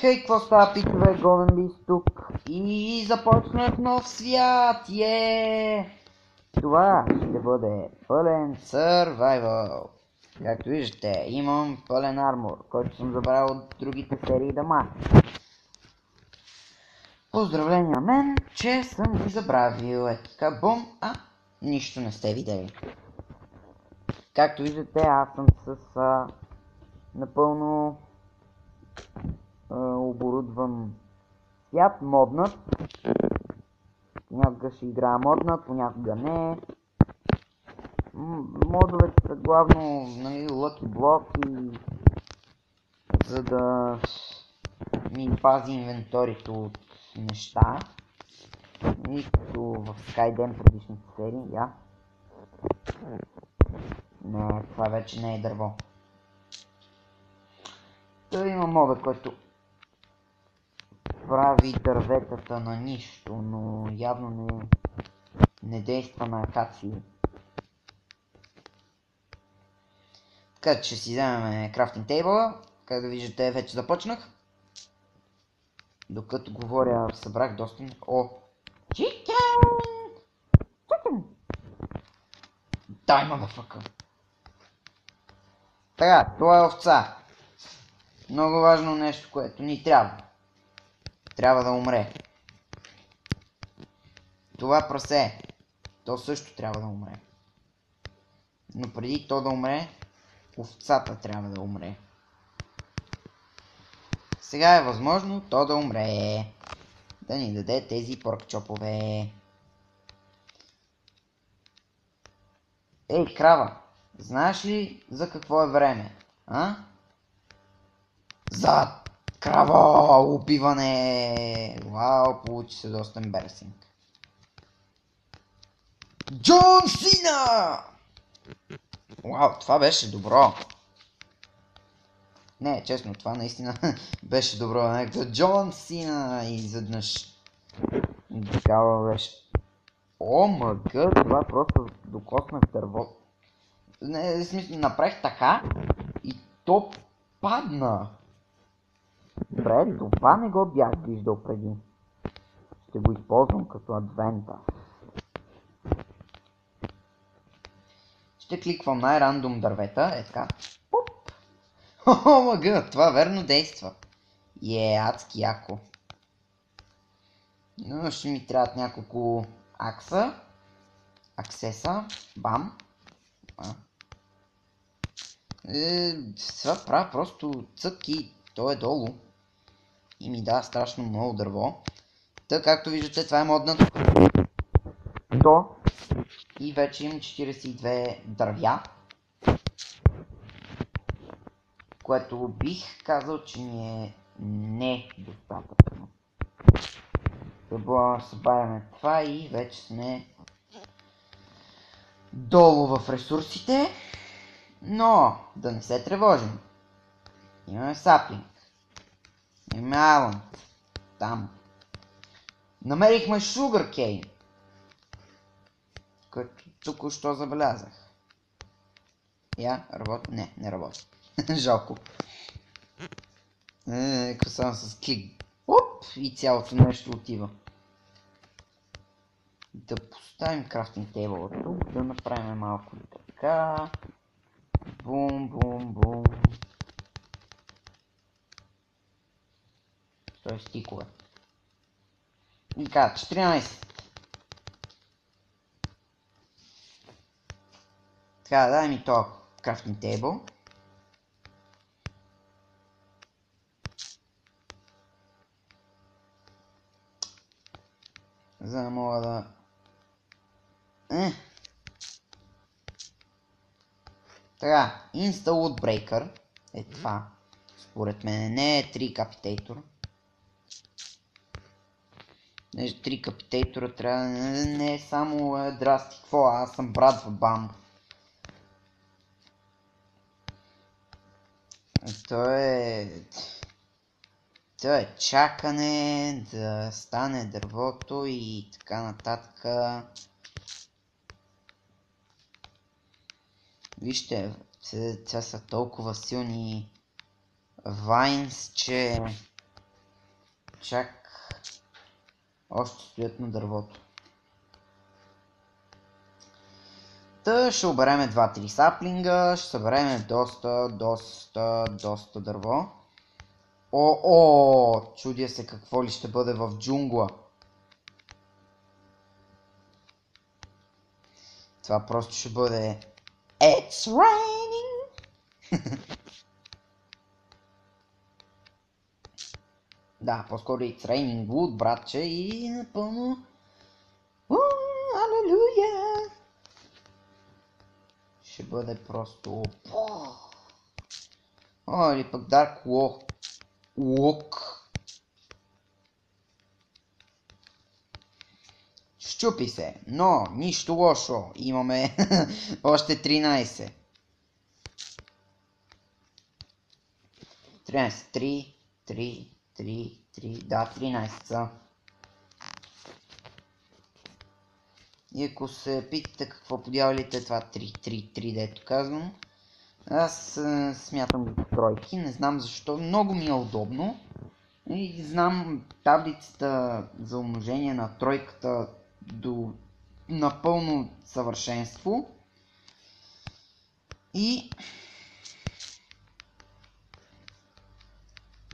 Хей, какво става, пичове, Golden Beast тук и започнах нов свят, Това ще бъде пълен survival. Както виждате, имам пълен армор, който съм забрал от другите серии дома. Поздравления на мен, че съм ги забравил. Така, бум, нищо не сте видели. Както виждате, аз съм с напълно оборудван свят, моднат. Понякога ще играя моднат, понякога не. Модовете са главно, лъки блоки, за да ми пази инвенторито от неща. Нищо в Skydance предишните серии, Не, това вече не е дърво. Той има мода, който прави дърветата на нищо, но явно не действа на акации. Така че си вземем крафтинг тейбъла. Както виждате, вече започнах. Докато говоря, събрах доста... Чикен! Дай, мадафъка! Така, това е овца. Много важно нещо, което ни трябва. Трябва да умре. Това прасе. То също трябва да умре. Но преди то да умре, овцата трябва да умре. Сега е възможно то да умре. Да ни даде тези поркчопове. Ей, крава! Знаеш ли за какво е време? За крава убиване! Вау, получи се доста емберсинг. Джон Сина! Вау, това беше добро. Не, честно, това наистина беше добро. Някакъв Джон Сина изведнъж. Такава беше. О, мъгъ, това просто докоснах дърво. Не, в смисъл, направих така и то падна. Добре, това не го бях виждал преди. Ще го използвам като адвента. Ще кликвам най-рандом дървета, така. Пуп! О, мъгъ, това верно действа. Адски яко. Но ще ми трябват няколко аксеса, бам. Това правя просто цък и то е долу. И ми дава страшно много дърво. Така, както виждате, това е моднат до. И вече имам 42 дървя. Което бих казал, че ни е недостатъчно. Събавяме това и вече сме долу в ресурсите. Но да не се тревожим. Имаме саплинг. Имаме айланд. Там. Намерихме sugarcane. Което току-що забелязах. Работи? Не работи. Жалко. Само с клик. Оп! И цялото нещо отива. Да поставим крафтинг тейбъла тук, да направим малко така. Бум, бум, бум. Той е стикове. И така, 14. Така, дай ми този крафтинг тейбъл. За да мога да... Така, Insta Wood Breaker е това. Според мен не е 3 капитейтор. 3 капитейтора трябва да не е само драсти. Какво? Аз съм брат в бам. То е чакане да стане дървото и така нататък. Вижте, това са толкова силни вайнс, че чак още стоят на дървото. Та ще обереме 2-3 саплинга, ще събереме доста дърво. Чудя се какво ли ще бъде в джунгла. Това просто ще бъде It's raining! Да, по-скоро It's raining wood, братче, и напълно... Алелуя! Ще бъде просто... или пък Dark Walk. Щупи се, но нищо лошо. Имаме още 13. 13, 3, да, 13 са. И ако се питате какво подявалите, това 3, дето казвам. Аз смятам ги тройки, не знам защо, много ми е удобно. И знам таблицата за умножение на тройката до напълно съвършенство. И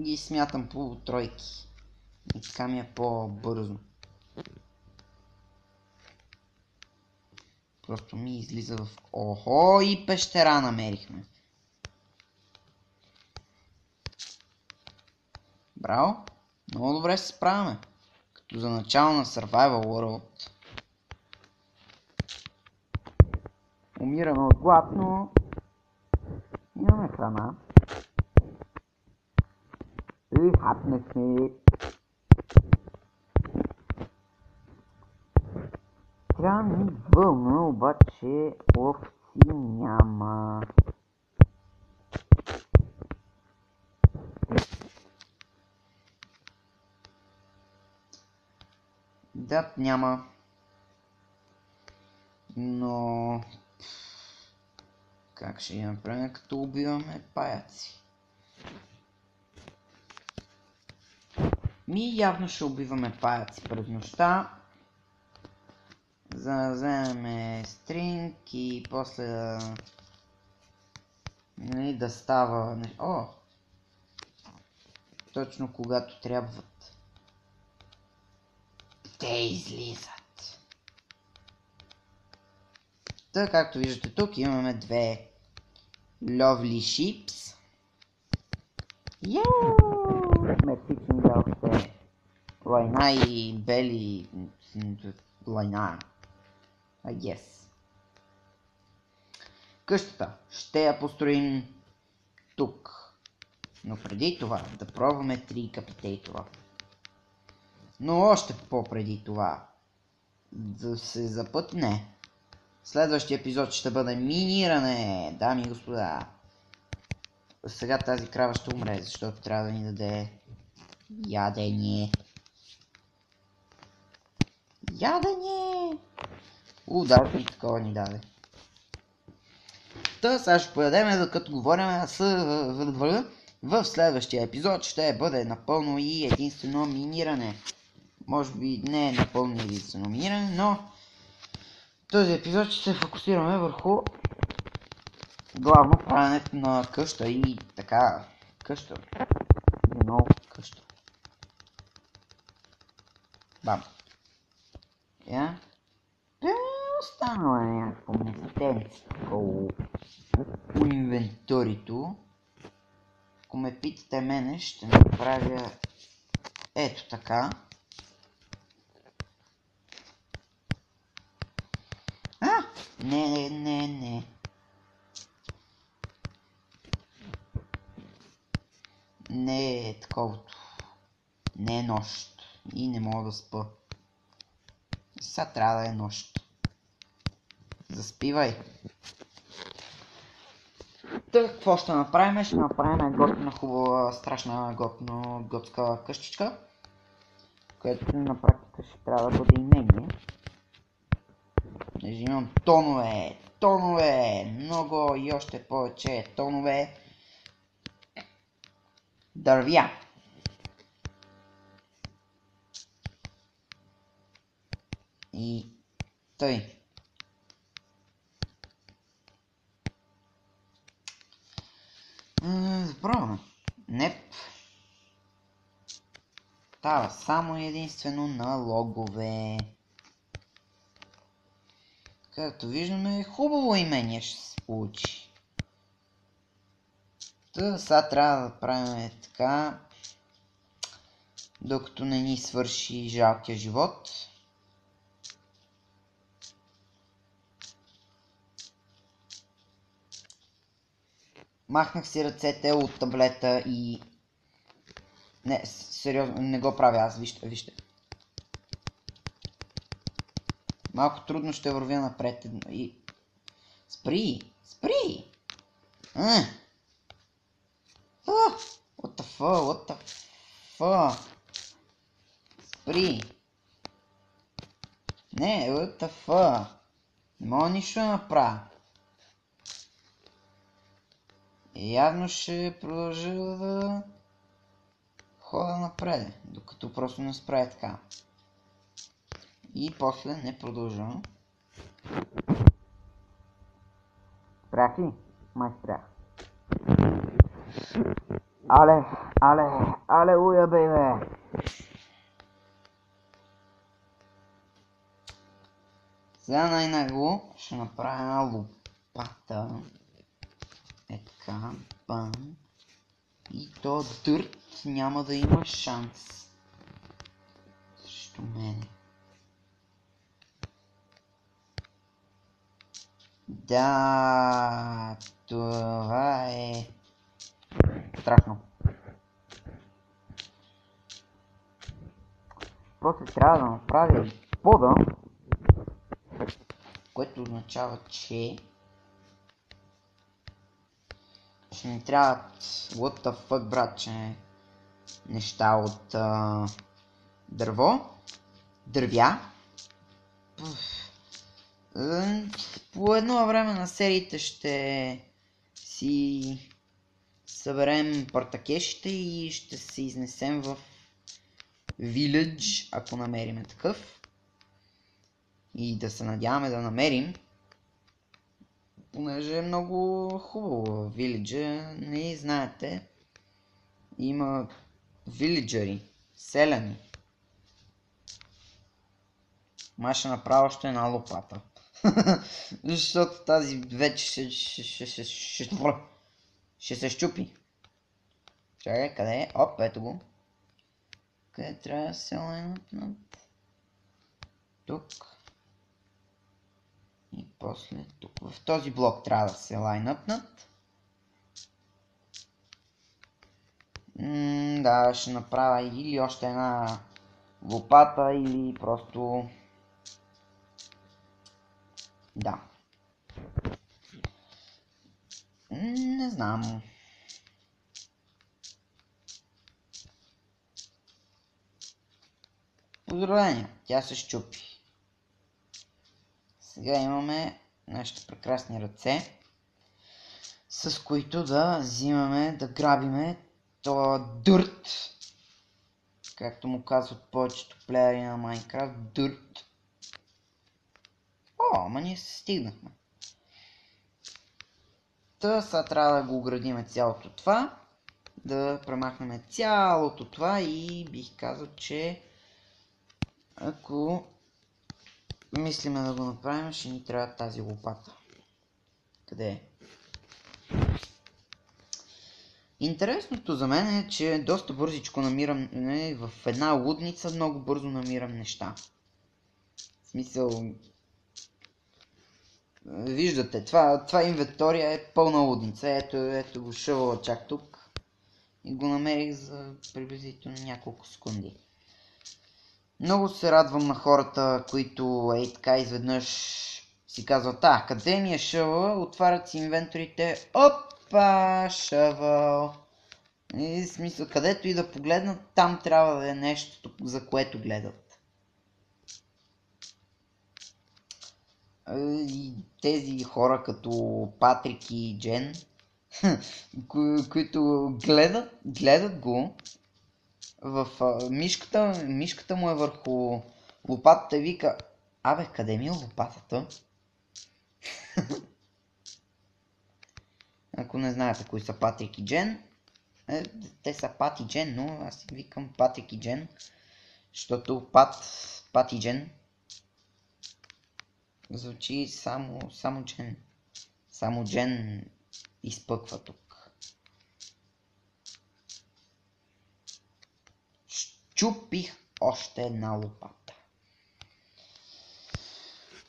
ги смятам по тройки. И така ми е по-бързо. Просто ми излиза в... Охо, и пещера намерихме. Браво! Много добре се справяме. Като за начало на Survival World. Умираме от глад, но... имаме храна. И хапнахме. Трябва ми вълна, обаче овци няма. Да, няма. Но... как ще я направим, като убиваме паяци? Явно ще убиваме паяци през нощта. За да вземем стринг и после да става... точно когато трябват. Те излизат. Та, както виждате тук, имаме две lovely sheeps. Мерси, че ми дадохте лайна и бели лайна. I guess. Къщата ще я построим тук. Но преди това да пробваме 3 капитейтова. Но още по-преди това да се запътне. Следващия епизод ще бъде миниране, дами и господа. Сега тази крава ще умре, защото трябва да ни даде ядене. Ядене! Даже и такова ни даде. Та сега ще поядеме, докато говорим в следващия епизод ще бъде напълно и единствено миниране. Може би не е напълно единствено миниране, но този епизод ще се фокусираме върху главно правенето на къща и така. Къща. Къща. Бам. Останало е някакво местенце по инвентарито. Ако ме питате мене, ще направя ето така. Не. Не е таковото. Не е нощ. И не мога да спа. Сега трябва да е нощ. Заспивай. Та, какво ще направим? Ще направим готина, хубава, страшна, готска къщичка, която на практика ще трябва да бъде имение. Имам тонове, много и още повече тонове дървя. И тъй. Пробваме. Неп. Става само единствено на логове. Както виждаме, хубаво имение ще се получи. Сега трябва да правим така, докато не ни свърши жалкия живот. Махнах си ръцете от таблета и... Не, сериозно, не го правя аз, вижте. Малко трудно ще вървя напред и... Спри! What the fuck? Спри! Не, what the fuck? Не мога нищо да направя. Явно ще продължа да хода напред, докато просто не справя така. И после не продължавам. Спрях ли? Май спрях. Алелуя, бейбе! Сега най-нагло ще направя една лопата. Така, бам. И то дърт няма да има шанс срещу мене. Да, това е страшно. Просто трябва да направя и пода, което означава, че ще ни трябват what the fuck, братче, неща от дървя. По едно време на сериите ще си съберем партакешите и ще се изнесем в Village, ако намерим такъв. И да се надяваме да намерим, понеже е много хубаво. Village, не знаете, има вилиджери, селяни. Ма ще направя още една лопата. Защото тази вече ще се щупи. Чакай, къде е? Оп, ето го. Къде трябва да се лайнъпнат? Тук. И после тук. В този блок трябва да се лайнъпнат. Да, ще направя или още една лопата, или просто... Да. Не знам. Поздравления, тя се щупи. Сега имаме нашите прекрасни ръце, с които да взимаме, да грабиме този дърт, както му казват повечето плеери на Minecraft, дърт. О, ама ние се стигнахме. Та сега трябва да го оградим цялото това, да премахнем цялото това и бих казал, че ако мислиме да го направим, ще ни трябва тази лопата. Къде е? Интересното за мен е, че доста бързичко намирам в една лудница, много бързо намирам неща. В смисъл... Виждате, това инвентория е пълна лудница. Ето го шъвала чак тук. И го намерих за приблизително няколко секунди. Много се радвам на хората, които така изведнъж си казват, къде ми е шъвъл, отварят си инвенторите, опа, шъвъл. И в смисъл, където и да погледнат, там трябва да е нещо, за което гледат. И тези хора като Патрик и Джен, които гледат го, в мишката му е върху лопатата и вика, Абе, къде ми е лопатата? Ако не знаете кои са Патрик и Джен, те са Пат и Джен, но аз ги викам Патрик и Джен, защото Пат и Джен звучи само Джен. Само Джен изпъква тук. Щупих още една лопата.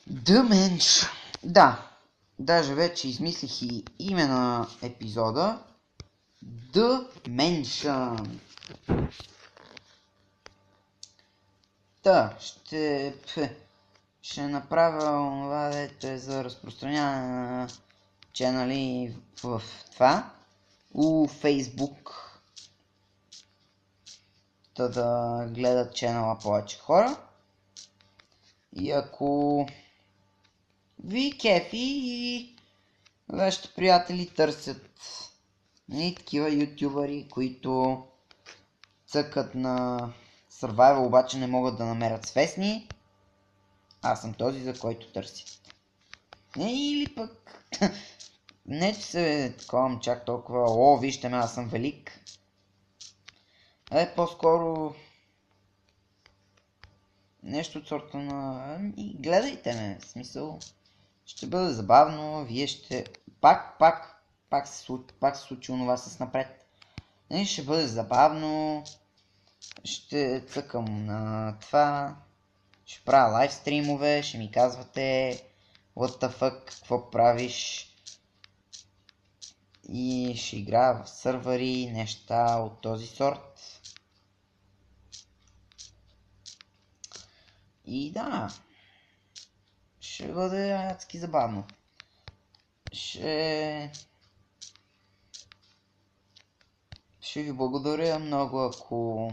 Дъменш. Да, даже вече измислих и име на епизода. Dimension. Ще направя това, дето е за разпространяване на ченали в това. Facebook. Да гледат ченала повече хора. И ако ви кефи и вашите приятели търсят такива ютубъри, които цъкат на Survival, обаче не могат да намерят свестни, аз съм този, за който търсят. Или пък не че се таковам чак толкова, вижте ме, аз съм велик. По-скоро нещо от сорта на... гледайте ме, в смисъл, ще бъде забавно, вие ще... Пак се случи онова с напред. Ще бъде забавно, ще цъкам на това, ще правя лайвстримове, ще ми казвате what the fuck, какво правиш, и ще играя в сървъри, неща от този сорт. И да, ще бъде адски забавно. Ще ви благодаря много, ако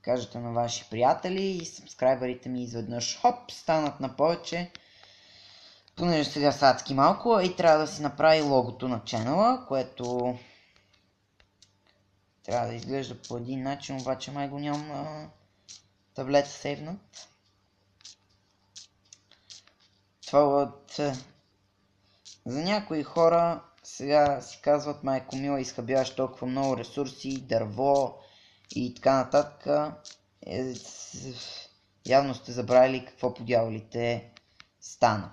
кажете на ваши приятели и сабскрайбърите ми изведнъж станат на повече. Понеже сега са адски малко и трябва да си направи логото на ченела, което трябва да изглежда по един начин, обаче май го нямам на таблета сейвнат. Това за някои хора сега си казват, майко мила, изхабяваш толкова много ресурси, дърво и така нататък. Явно сте забравили какво по дяволите стана.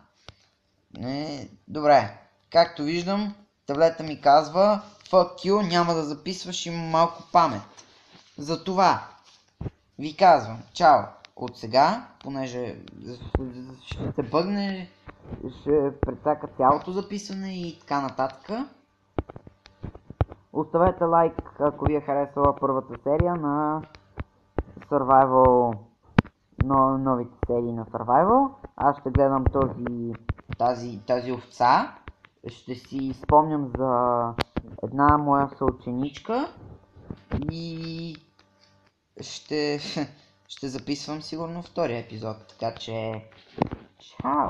Добре, както виждам, таблета ми казва fuck you, няма да записваш, има малко памет. Затова ви казвам чао от сега, понеже ще се бъгне, ще прецака цялото записване и така нататък. Оставете лайк, ако ви е харесала първата серия на Survival, новите серии на Survival. Аз ще гледам тази овца. Ще си спомням за една моя съученичка и ще записвам сигурно втория епизод, така че чао!